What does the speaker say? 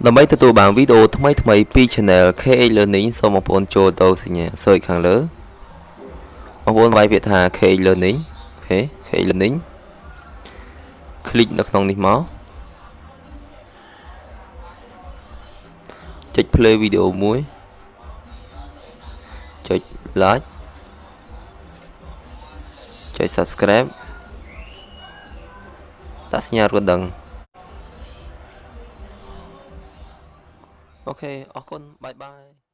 ដើម្បីទទួលបានវីដេអូថ្មីៗពី Channel KH Learning សូមបងប្អូនចូលទៅសញ្ញា Search ខាងលើបងប្អូនវាយពាក្យថា KH Learning អូខេ KH Learning คลิกនៅក្នុងនេះមកចុច play វីដេអូមួយចុច like ចុច subscribe តាសញ្ញារកដឹងអូខេអរគុណបាយបាយ